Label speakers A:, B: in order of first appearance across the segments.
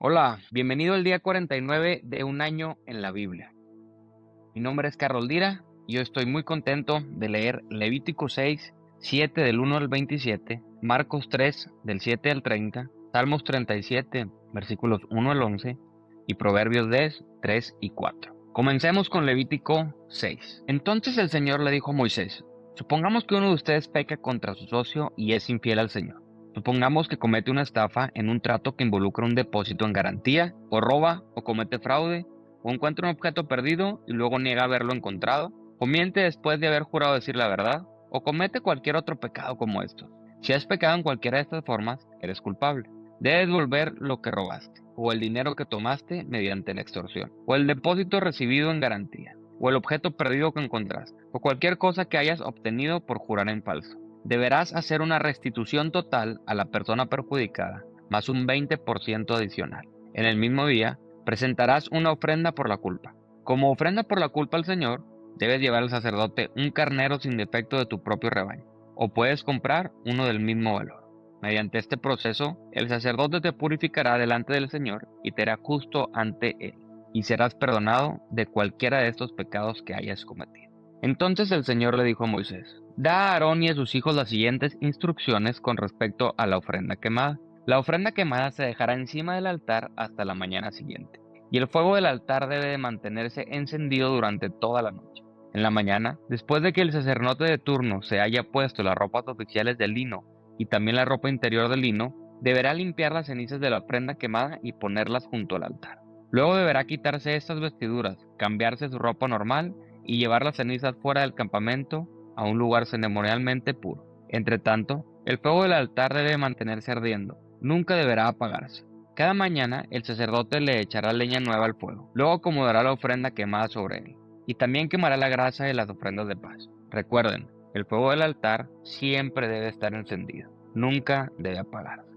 A: Hola, bienvenido al día 49 de un año en la Biblia. Mi nombre es Carlos Lira y yo estoy muy contento de leer Levítico 6, 7 del 1 al 27, Marcos 3 del 7 al 30, Salmos 37, versículos 1 al 11 y Proverbios 10, 3 y 4. Comencemos con Levítico 6. Entonces el Señor le dijo a Moisés: supongamos que uno de ustedes peca contra su socio y es infiel al Señor. Supongamos que comete una estafa en un trato que involucra un depósito en garantía, o roba, o comete fraude, o encuentra un objeto perdido y luego niega haberlo encontrado, o miente después de haber jurado decir la verdad, o comete cualquier otro pecado como estos. Si has pecado en cualquiera de estas formas, eres culpable. Debes devolver lo que robaste, o el dinero que tomaste mediante la extorsión, o el depósito recibido en garantía, o el objeto perdido que encontraste, o cualquier cosa que hayas obtenido por jurar en falso. Deberás hacer una restitución total a la persona perjudicada, más un 20% adicional. En el mismo día, presentarás una ofrenda por la culpa. Como ofrenda por la culpa al Señor, debes llevar al sacerdote un carnero sin defecto de tu propio rebaño, o puedes comprar uno del mismo valor. Mediante este proceso, el sacerdote te purificará delante del Señor y te hará justo ante Él, y serás perdonado de cualquiera de estos pecados que hayas cometido. Entonces el Señor le dijo a Moisés: da a Aarón y a sus hijos las siguientes instrucciones con respecto a la ofrenda quemada. La ofrenda quemada se dejará encima del altar hasta la mañana siguiente, y el fuego del altar debe de mantenerse encendido durante toda la noche. En la mañana, después de que el sacerdote de turno se haya puesto las ropas oficiales de lino y también la ropa interior de lino, deberá limpiar las cenizas de la ofrenda quemada y ponerlas junto al altar. Luego deberá quitarse estas vestiduras, cambiarse su ropa normal y llevar las cenizas fuera del campamento a un lugar ceremonialmente puro. Entre tanto, el fuego del altar debe mantenerse ardiendo, nunca deberá apagarse. Cada mañana el sacerdote le echará leña nueva al fuego, luego acomodará la ofrenda quemada sobre él, y también quemará la grasa de las ofrendas de paz. Recuerden, el fuego del altar siempre debe estar encendido, nunca debe apagarse.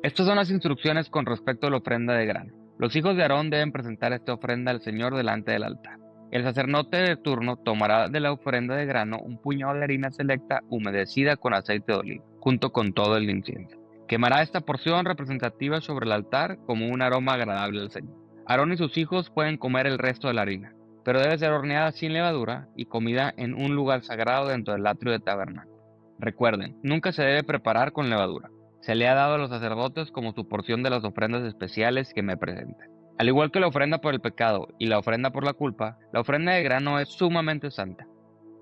A: Estas son las instrucciones con respecto a la ofrenda de grano. Los hijos de Aarón deben presentar esta ofrenda al Señor delante del altar. El sacerdote de turno tomará de la ofrenda de grano un puñado de harina selecta humedecida con aceite de oliva, junto con todo el incienso. Quemará esta porción representativa sobre el altar como un aroma agradable al Señor. Aarón y sus hijos pueden comer el resto de la harina, pero debe ser horneada sin levadura y comida en un lugar sagrado dentro del atrio de tabernáculo. Recuerden, nunca se debe preparar con levadura. Se le ha dado a los sacerdotes como su porción de las ofrendas especiales que me presenten. Al igual que la ofrenda por el pecado y la ofrenda por la culpa, la ofrenda de grano es sumamente santa.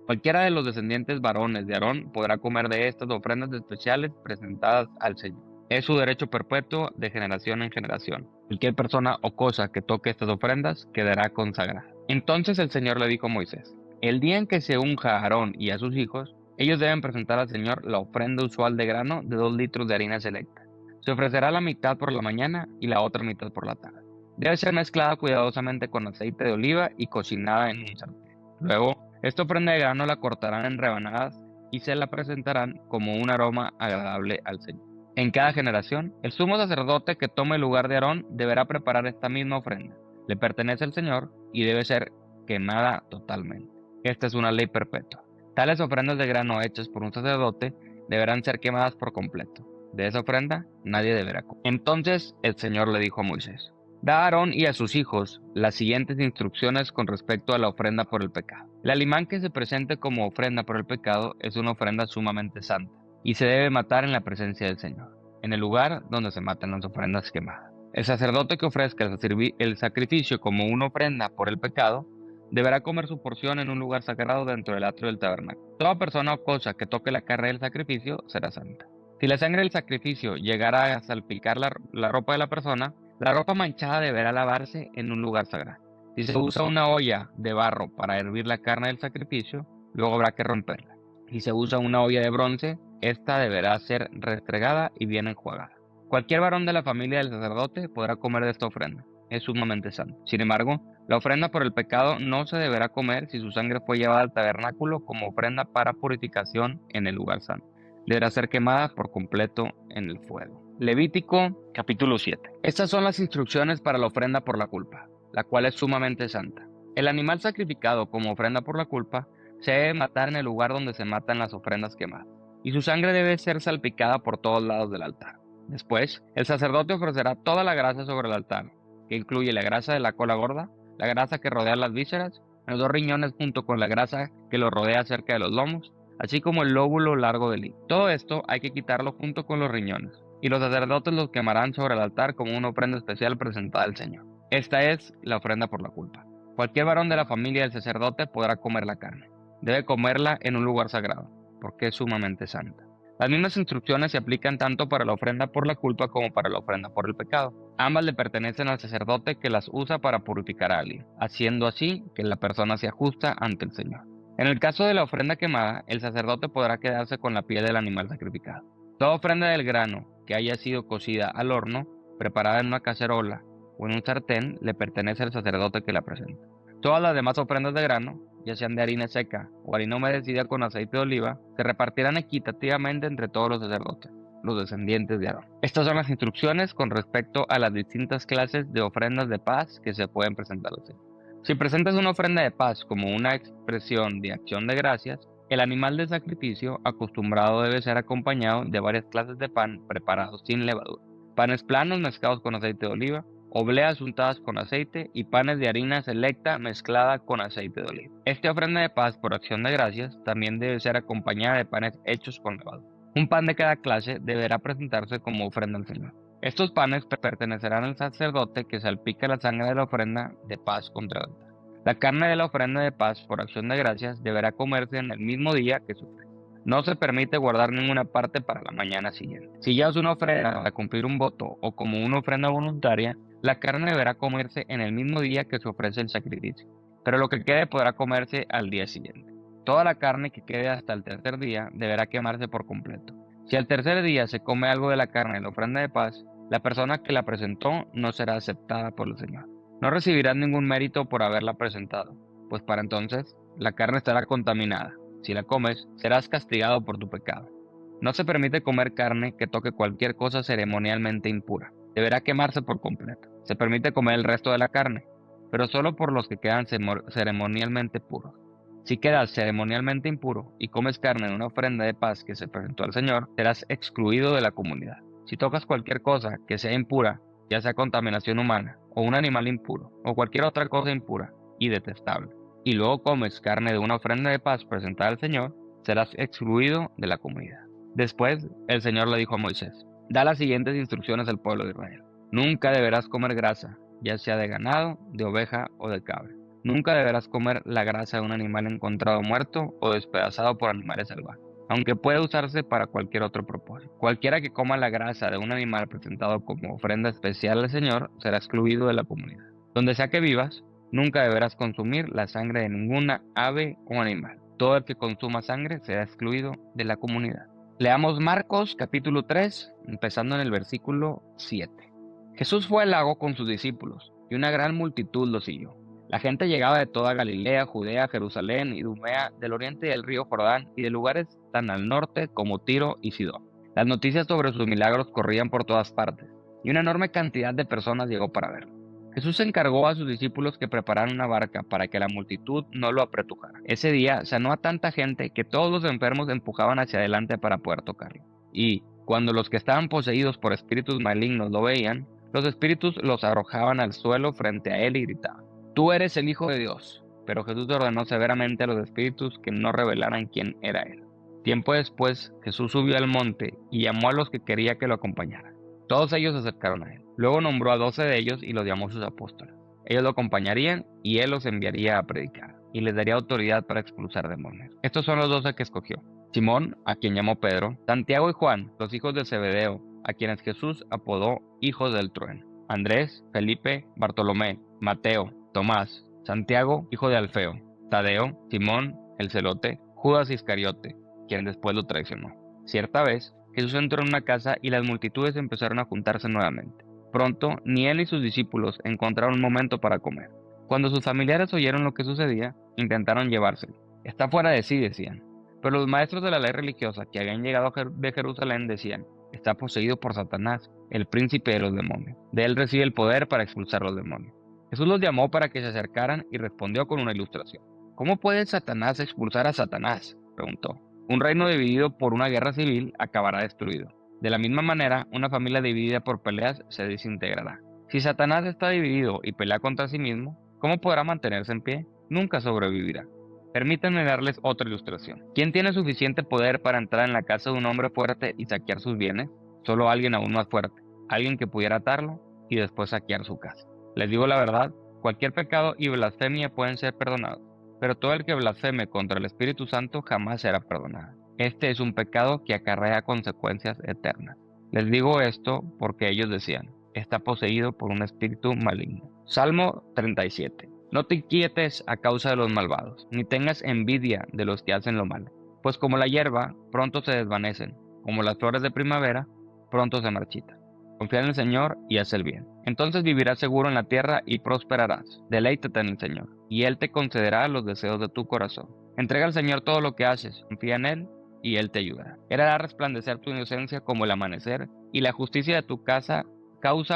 A: Cualquiera de los descendientes varones de Aarón podrá comer de estas ofrendas especiales presentadas al Señor. Es su derecho perpetuo de generación en generación. Cualquier persona o cosa que toque estas ofrendas quedará consagrada. Entonces el Señor le dijo a Moisés: el día en que se unja a Aarón y a sus hijos, ellos deben presentar al Señor la ofrenda usual de grano de 2 litros de harina selecta. Se ofrecerá la mitad por la mañana y la otra mitad por la tarde. Debe ser mezclada cuidadosamente con aceite de oliva y cocinada en un sartén. Luego, esta ofrenda de grano la cortarán en rebanadas y se la presentarán como un aroma agradable al Señor. En cada generación, el sumo sacerdote que tome el lugar de Aarón deberá preparar esta misma ofrenda. Le pertenece al Señor y debe ser quemada totalmente. Esta es una ley perpetua. Tales ofrendas de grano hechas por un sacerdote deberán ser quemadas por completo. De esa ofrenda nadie deberá comer. Entonces el Señor le dijo a Moisés: da a Aarón y a sus hijos las siguientes instrucciones con respecto a la ofrenda por el pecado. El animal que se presente como ofrenda por el pecado es una ofrenda sumamente santa y se debe matar en la presencia del Señor, en el lugar donde se matan las ofrendas quemadas. El sacerdote que ofrezca el sacrificio como una ofrenda por el pecado deberá comer su porción en un lugar sagrado dentro del atrio del tabernáculo. Toda persona o cosa que toque la carne del sacrificio será santa. Si la sangre del sacrificio llegara a salpicar la ropa de la persona, la ropa manchada deberá lavarse en un lugar sagrado. Si se usa una olla de barro para hervir la carne del sacrificio, luego habrá que romperla. Si se usa una olla de bronce, esta deberá ser restregada y bien enjuagada. Cualquier varón de la familia del sacerdote podrá comer de esta ofrenda. Es sumamente santo. Sin embargo, la ofrenda por el pecado no se deberá comer si su sangre fue llevada al tabernáculo como ofrenda para purificación en el lugar santo. Deberá ser quemada por completo en el fuego. Levítico capítulo 7. Estas son las instrucciones para la ofrenda por la culpa, la cual es sumamente santa. El animal sacrificado como ofrenda por la culpa se debe matar en el lugar donde se matan las ofrendas quemadas, y su sangre debe ser salpicada por todos lados del altar. Después, el sacerdote ofrecerá toda la grasa sobre el altar, que incluye la grasa de la cola gorda, la grasa que rodea las vísceras, los 2 riñones junto con la grasa que los rodea cerca de los lomos, así como el lóbulo largo del hígado. Todo esto hay que quitarlo junto con los riñones, y los sacerdotes los quemarán sobre el altar como una ofrenda especial presentada al Señor. Esta es la ofrenda por la culpa. Cualquier varón de la familia del sacerdote podrá comer la carne. Debe comerla en un lugar sagrado, porque es sumamente santa. Las mismas instrucciones se aplican tanto para la ofrenda por la culpa como para la ofrenda por el pecado. Ambas le pertenecen al sacerdote que las usa para purificar a alguien, haciendo así que la persona sea justa ante el Señor. En el caso de la ofrenda quemada, el sacerdote podrá quedarse con la piel del animal sacrificado. Toda ofrenda del grano que haya sido cocida al horno, preparada en una cacerola o en un sartén, le pertenece al sacerdote que la presenta. Todas las demás ofrendas de grano, ya sean de harina seca o harina humedecida con aceite de oliva, se repartirán equitativamente entre todos los sacerdotes, los descendientes de Aarón. Estas son las instrucciones con respecto a las distintas clases de ofrendas de paz que se pueden presentar al Señor. Si presentas una ofrenda de paz como una expresión de acción de gracias, el animal de sacrificio acostumbrado debe ser acompañado de varias clases de pan preparados sin levadura, panes planos mezclados con aceite de oliva, obleas untadas con aceite y panes de harina selecta mezclada con aceite de oliva. Esta ofrenda de paz por acción de gracias también debe ser acompañada de panes hechos con levadura. Un pan de cada clase deberá presentarse como ofrenda al Señor. Estos panes pertenecerán al sacerdote que salpica la sangre de la ofrenda de paz contra el altar. La carne de la ofrenda de paz por acción de gracias deberá comerse en el mismo día que su ofrenda. No se permite guardar ninguna parte para la mañana siguiente. Si ya es una ofrenda para cumplir un voto o como una ofrenda voluntaria, la carne deberá comerse en el mismo día que se ofrece el sacrificio, pero lo que quede podrá comerse al día siguiente. Toda la carne que quede hasta el tercer día deberá quemarse por completo. Si al tercer día se come algo de la carne de la ofrenda de paz, la persona que la presentó no será aceptada por el Señor. No recibirás ningún mérito por haberla presentado, pues para entonces la carne estará contaminada. Si la comes, serás castigado por tu pecado. No se permite comer carne que toque cualquier cosa ceremonialmente impura. Deberá quemarse por completo. Se permite comer el resto de la carne, pero solo por los que quedan ceremonialmente puros. Si quedas ceremonialmente impuro y comes carne de una ofrenda de paz que se presentó al Señor, serás excluido de la comunidad. Si tocas cualquier cosa que sea impura, ya sea contaminación humana, o un animal impuro, o cualquier otra cosa impura y detestable, y luego comes carne de una ofrenda de paz presentada al Señor, serás excluido de la comunidad. Después, el Señor le dijo a Moisés: da las siguientes instrucciones al pueblo de Israel. Nunca deberás comer grasa, ya sea de ganado, de oveja o de cabra. Nunca deberás comer la grasa de un animal encontrado muerto o despedazado por animales salvajes, aunque puede usarse para cualquier otro propósito. Cualquiera que coma la grasa de un animal presentado como ofrenda especial al Señor será excluido de la comunidad. Donde sea que vivas, nunca deberás consumir la sangre de ninguna ave o animal. Todo el que consuma sangre será excluido de la comunidad. Leamos Marcos capítulo 3, empezando en el versículo 7. Jesús fue al lago con sus discípulos, y una gran multitud lo siguió. La gente llegaba de toda Galilea, Judea, Jerusalén, Idumea, del oriente del río Jordán y de lugares tan al norte como Tiro y Sidón. Las noticias sobre sus milagros corrían por todas partes, y una enorme cantidad de personas llegó para verlo. Jesús encargó a sus discípulos que prepararan una barca para que la multitud no lo apretujara. Ese día sanó a tanta gente que todos los enfermos empujaban hacia adelante para poder tocarlo. Y, cuando los que estaban poseídos por espíritus malignos lo veían, los espíritus los arrojaban al suelo frente a él y gritaban: tú eres el Hijo de Dios. Pero Jesús ordenó severamente a los espíritus que no revelaran quién era él. Tiempo después, Jesús subió al monte y llamó a los que quería que lo acompañaran. Todos ellos se acercaron a él. Luego nombró a 12 de ellos y los llamó sus apóstoles. Ellos lo acompañarían y él los enviaría a predicar, y les daría autoridad para expulsar demonios. Estos son los 12 que escogió: Simón, a quien llamó Pedro; Santiago y Juan, los hijos de Zebedeo, a quienes Jesús apodó hijos del trueno; Andrés, Felipe, Bartolomé, Mateo, Tomás, Santiago, hijo de Alfeo, Tadeo, Simón, el celote, Judas Iscariote, quien después lo traicionó. Cierta vez, Jesús entró en una casa y las multitudes empezaron a juntarse nuevamente. Pronto, ni él ni sus discípulos encontraron un momento para comer. Cuando sus familiares oyeron lo que sucedía, intentaron llevárselo. Está fuera de sí, decían. Pero los maestros de la ley religiosa que habían llegado de Jerusalén decían: está poseído por Satanás, el príncipe de los demonios. De él recibe el poder para expulsar los demonios. Jesús los llamó para que se acercaran y respondió con una ilustración. ¿Cómo puede Satanás expulsar a Satanás?, preguntó. Un reino dividido por una guerra civil acabará destruido, De la misma manera, una familia dividida por peleas se desintegrará. Si Satanás está dividido y pelea contra sí mismo, ¿cómo podrá mantenerse en pie? Nunca sobrevivirá. Permítanme darles otra ilustración. ¿Quién tiene suficiente poder para entrar en la casa de un hombre fuerte y saquear sus bienes? Solo alguien aún más fuerte, alguien que pudiera atarlo y después saquear su casa. Les digo la verdad, cualquier pecado y blasfemia pueden ser perdonados, pero todo el que blasfeme contra el Espíritu Santo jamás será perdonado. Este es un pecado que acarrea consecuencias eternas. Les digo esto porque ellos decían, está poseído por un espíritu maligno. Salmo 37. No te inquietes a causa de los malvados, ni tengas envidia de los que hacen lo malo, pues como la hierba, pronto se desvanecen, como las flores de primavera, pronto se marchitan. Confía en el Señor y haz el bien. Entonces vivirás seguro en la tierra y prosperarás. Deleítate en el Señor, y Él te concederá los deseos de tu corazón. Entrega al Señor todo lo que haces, confía en Él, y Él te ayudará. Él hará resplandecer tu inocencia como el amanecer, y la justicia de tu causa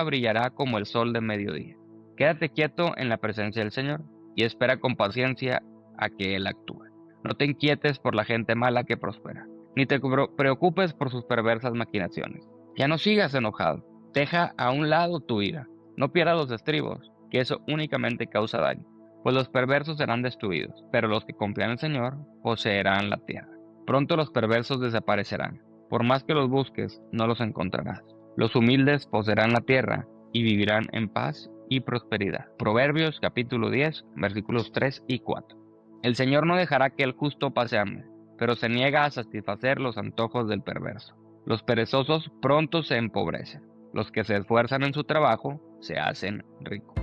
A: brillará como el sol de mediodía. Quédate quieto en la presencia del Señor, y espera con paciencia a que Él actúe. No te inquietes por la gente mala que prospera, ni te preocupes por sus perversas maquinaciones. Ya no sigas enojado, deja a un lado tu ira, no pierdas los estribos, que eso únicamente causa daño, pues los perversos serán destruidos, pero los que confían en el Señor poseerán la tierra. Pronto los perversos desaparecerán, por más que los busques, no los encontrarás. Los humildes poseerán la tierra y vivirán en paz y prosperidad. Proverbios capítulo 10, versículos 3 y 4. El Señor no dejará que el justo pase hambre, pero se niega a satisfacer los antojos del perverso. Los perezosos pronto se empobrecen. Los que se esfuerzan en su trabajo se hacen ricos.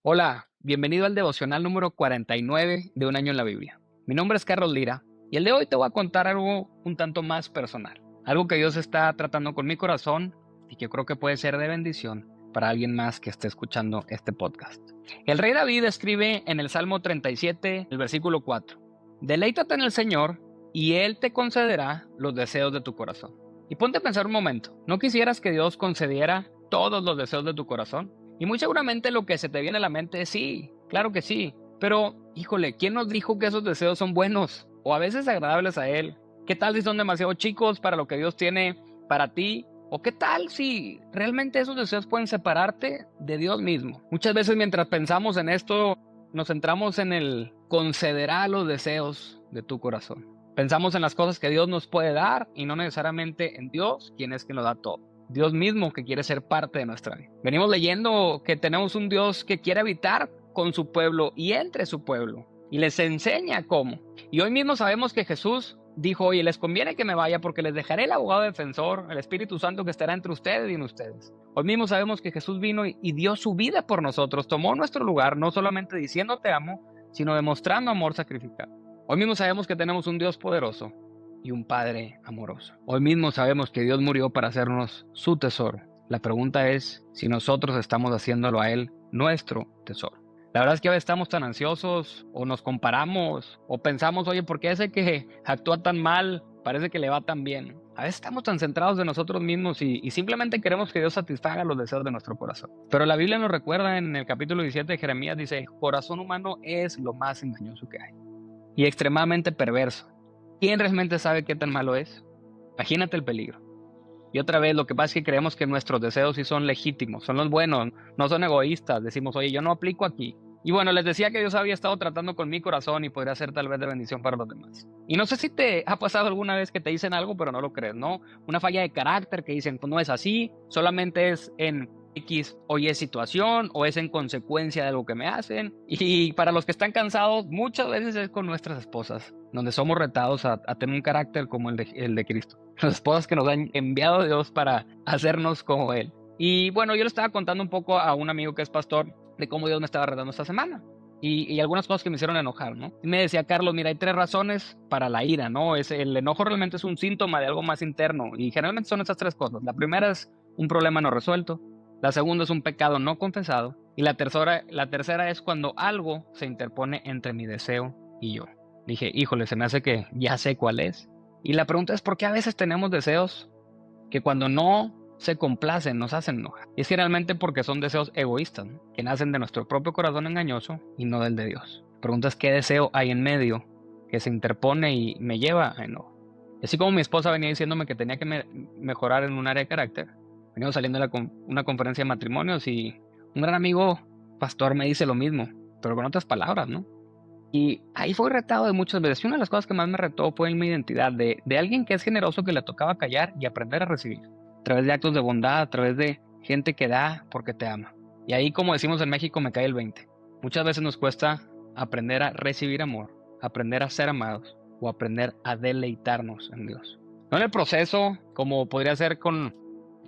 A: Hola, bienvenido al devocional número 49 de Un Año en la Biblia. Mi nombre es Carlos Lira y el de hoy te voy a contar algo un tanto más personal. Algo que Dios está tratando con mi corazón y que creo que puede ser de bendición para alguien más que esté escuchando este podcast. El rey David escribe en el Salmo 37, el versículo 4. Deleítate en el Señor y Él te concederá los deseos de tu corazón. Y ponte a pensar un momento, ¿no quisieras que Dios concediera todos los deseos de tu corazón? Y muy seguramente lo que se te viene a la mente es sí, claro que sí. Pero, híjole, ¿quién nos dijo que esos deseos son buenos o a veces agradables a Él? ¿Qué tal si son demasiado chicos para lo que Dios tiene para ti? ¿O qué tal si realmente esos deseos pueden separarte de Dios mismo? Muchas veces mientras pensamos en esto, nos centramos en el concederá los deseos de tu corazón. Pensamos en las cosas que Dios nos puede dar y no necesariamente en Dios, quien es quien nos da todo. Dios mismo que quiere ser parte de nuestra vida. Venimos leyendo que tenemos un Dios que quiere habitar con su pueblo y entre su pueblo y les enseña cómo. Y hoy mismo sabemos que Jesús dijo, oye, les conviene que me vaya porque les dejaré el abogado defensor, el Espíritu Santo que estará entre ustedes y en ustedes. Hoy mismo sabemos que Jesús vino y dio su vida por nosotros, tomó nuestro lugar, no solamente diciendo te amo, sino demostrando amor sacrificado. Hoy mismo sabemos que tenemos un Dios poderoso y un Padre amoroso. Hoy mismo sabemos que Dios murió para hacernos su tesoro. La pregunta es si nosotros estamos haciéndolo a Él nuestro tesoro. La verdad es que a veces estamos tan ansiosos o nos comparamos o pensamos, oye, ¿por qué ese que actúa tan mal parece que le va tan bien? A veces estamos tan centrados de nosotros mismos y simplemente queremos que Dios satisfaga los deseos de nuestro corazón. Pero la Biblia nos recuerda en el capítulo 17 de Jeremías, dice, corazón humano es lo más engañoso que hay y extremadamente perverso. ¿Quién realmente sabe qué tan malo es? Imagínate el peligro. Y otra vez, lo que pasa es que creemos que nuestros deseos sí son legítimos, son los buenos, no son egoístas. Decimos, oye, yo no aplico aquí. Y bueno, les decía que Dios había estado tratando con mi corazón y podría ser tal vez de bendición para los demás. Y no sé si te ha pasado alguna vez que te dicen algo, pero no lo crees, ¿no? Una falla de carácter que dicen, pues no es así, solamente es en X o Y situación o es en consecuencia de algo que me hacen. Y para los que están cansados, muchas veces es con nuestras esposas, donde somos retados a tener un carácter como el de Cristo. Las esposas que nos han enviado Dios para hacernos como Él. Y bueno, yo le estaba contando un poco a un amigo que es pastor de cómo Dios me estaba retando esta semana. Y algunas cosas que me hicieron enojar, ¿no? Y me decía, Carlos, mira, hay 3 razones para la ira, ¿no? El enojo realmente es un síntoma de algo más interno. Y generalmente son estas 3 cosas. La primera es un problema no resuelto. La segunda es un pecado no confesado. Y la tercera es cuando algo se interpone entre mi deseo y yo. Dije, híjole, se me hace que ya sé cuál es. Y la pregunta es, ¿por qué a veces tenemos deseos que cuando no se complacen nos hacen enojar? Y es generalmente porque son deseos egoístas, ¿no? Que nacen de nuestro propio corazón engañoso y no del de Dios. La pregunta es, ¿qué deseo hay en medio que se interpone y me lleva a enojo? Así como mi esposa venía diciéndome que tenía que mejorar en un área de carácter, veníamos saliendo de una conferencia de matrimonios y un gran amigo pastor me dice lo mismo, pero con otras palabras, ¿no? Y ahí fue retado de muchas veces. Y una de las cosas que más me retó fue en mi identidad de alguien que es generoso, que le tocaba callar y aprender a recibir. A través de actos de bondad, a través de gente que da porque te ama. Y ahí, como decimos en México, me cae el 20. Muchas veces nos cuesta aprender a recibir amor, aprender a ser amados o aprender a deleitarnos en Dios. No en el proceso, como podría ser con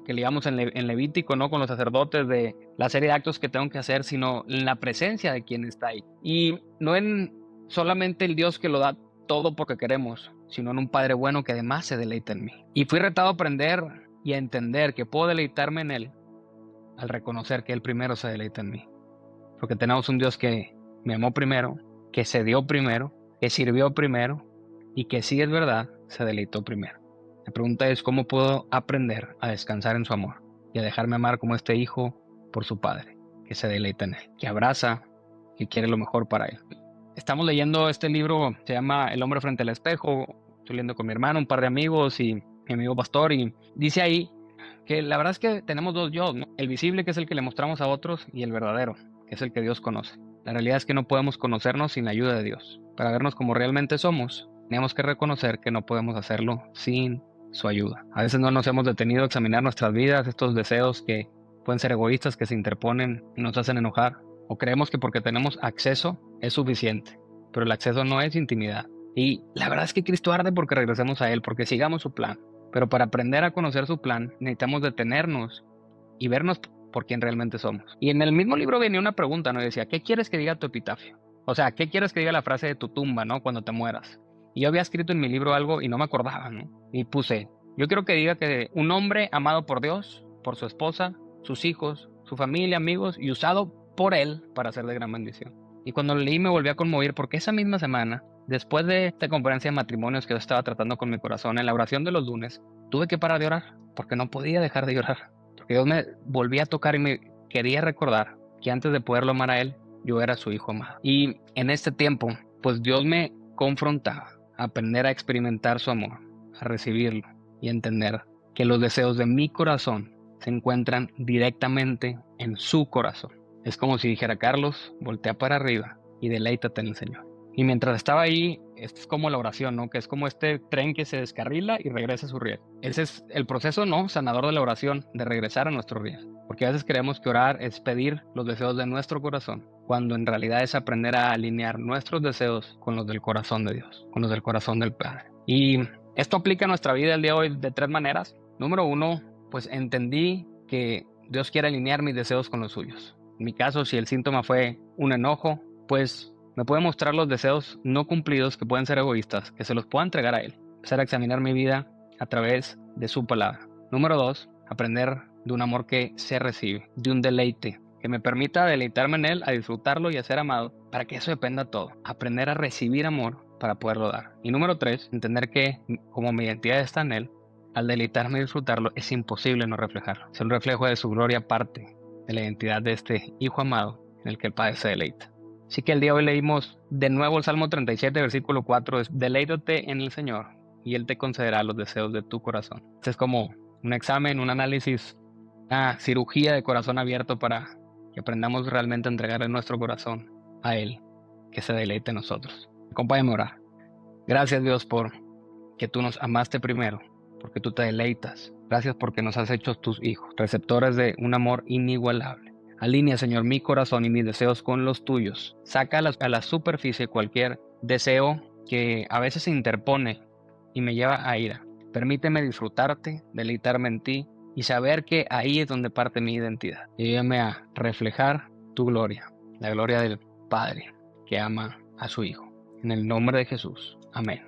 A: que leíamos en Levítico, ¿no? Con los sacerdotes, de la serie de actos que tengo que hacer, sino en la presencia de quien está ahí. Y no en solamente el Dios que lo da todo porque queremos, sino en un Padre bueno que además se deleita en mí. Y fui retado a aprender y a entender que puedo deleitarme en Él al reconocer que Él primero se deleita en mí. Porque tenemos un Dios que me amó primero, que se dio primero, que sirvió primero y que, sí es verdad, se deleitó primero. La pregunta es: ¿cómo puedo aprender a descansar en su amor y a dejarme amar como este hijo por su padre, que se deleita en él, que abraza, que quiere lo mejor para él? Estamos leyendo este libro, se llama El hombre frente al espejo. Estoy leyendo con mi hermano, un par de amigos y mi amigo pastor, y dice ahí que la verdad es que tenemos dos yo, ¿no? El visible, que es el que le mostramos a otros, y el verdadero, que es el que Dios conoce. La realidad es que no podemos conocernos sin la ayuda de Dios. Para vernos como realmente somos, tenemos que reconocer que no podemos hacerlo sin su ayuda. A veces no nos hemos detenido a examinar nuestras vidas, estos deseos que pueden ser egoístas, que se interponen y nos hacen enojar. O creemos que porque tenemos acceso es suficiente, pero el acceso no es intimidad. Y la verdad es que Cristo arde porque regresemos a Él, porque sigamos su plan. Pero para aprender a conocer su plan, necesitamos detenernos y vernos por quien realmente somos. Y en el mismo libro venía una pregunta, ¿no? Decía: ¿qué quieres que diga tu epitafio? O sea, ¿qué quieres que diga la frase de tu tumba, ¿no? Cuando te mueras. Y yo había escrito en mi libro algo y no me acordaba, ¿no? Y puse: yo quiero que diga que un hombre amado por Dios, por su esposa, sus hijos, su familia, amigos, y usado por Él para ser de gran bendición. Y cuando lo leí me volví a conmover, porque esa misma semana, después de esta conferencia de matrimonios que yo estaba tratando con mi corazón, en la oración de los lunes, tuve que parar de orar, porque no podía dejar de llorar. Porque Dios me volvía a tocar y me quería recordar que antes de poderlo amar a Él, yo era su hijo amado. Y en este tiempo, pues Dios me confrontaba a aprender a experimentar su amor, a recibirlo y a entender que los deseos de mi corazón se encuentran directamente en su corazón. Es como si dijera: Carlos, voltea para arriba y deleítate en el Señor. Y mientras estaba ahí, es como la oración, ¿no? Que es como este tren que se descarrila y regresa a su riel. Ese es el proceso, ¿no? Sanador de la oración, de regresar a nuestro riel. Porque a veces creemos que orar es pedir los deseos de nuestro corazón, cuando en realidad es aprender a alinear nuestros deseos con los del corazón de Dios, con los del corazón del Padre. Y esto aplica a nuestra vida el día de hoy de 3 maneras. Número 1, pues entendí que Dios quiere alinear mis deseos con los suyos. En mi caso, si el síntoma fue un enojo, pues me puede mostrar los deseos no cumplidos, que pueden ser egoístas, que se los pueda entregar a Él. Empezar a examinar mi vida a través de su palabra. Número 2, aprender de un amor que se recibe, de un deleite, que me permita deleitarme en Él, a disfrutarlo y a ser amado, para que eso dependa todo. Aprender a recibir amor para poderlo dar. Y número 3, entender que como mi identidad está en Él, al deleitarme y disfrutarlo, es imposible no reflejarlo. Es un reflejo de su gloria, parte de la identidad de este Hijo amado en el que el Padre se deleita. Así que el día de hoy leímos de nuevo el Salmo 37, versículo 4, es: deleítate en el Señor y Él te concederá los deseos de tu corazón. Este es como un examen, un análisis, una cirugía de corazón abierto para que aprendamos realmente a entregarle nuestro corazón a Él, que se deleite en nosotros. Acompáñame a orar. Gracias, Dios, por que tú nos amaste primero, porque tú te deleitas. Gracias porque nos has hecho tus hijos, receptores de un amor inigualable. Alinea, Señor, mi corazón y mis deseos con los tuyos. Saca a la superficie cualquier deseo que a veces se interpone y me lleva a ira. Permíteme disfrutarte, deleitarme en ti y saber que ahí es donde parte mi identidad. Ayúdame a reflejar tu gloria, la gloria del Padre que ama a su Hijo. En el nombre de Jesús. Amén.